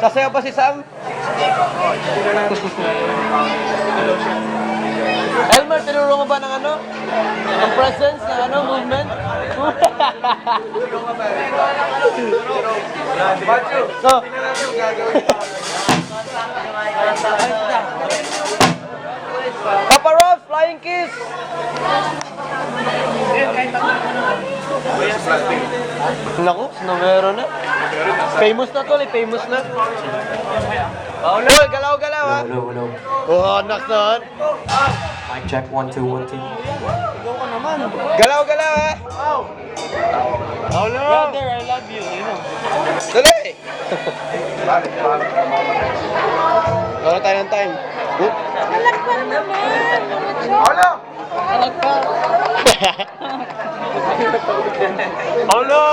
Sasayaw pa si Sam? Elmer, tinuro mo ba ng ano? Ang presence ng ano, movement? So, Papa Ross, flying kiss! Naku, numero na. Famous na to, famous na. Uy, galaw-galaw ha. Hello. Oh, next na. Mic check, 1, 2, 1, 2. Galaw-galaw ha. Hello. Brother, I love you. Dali. Wala tayo ng time. Malakpan naman. Hello. Hello.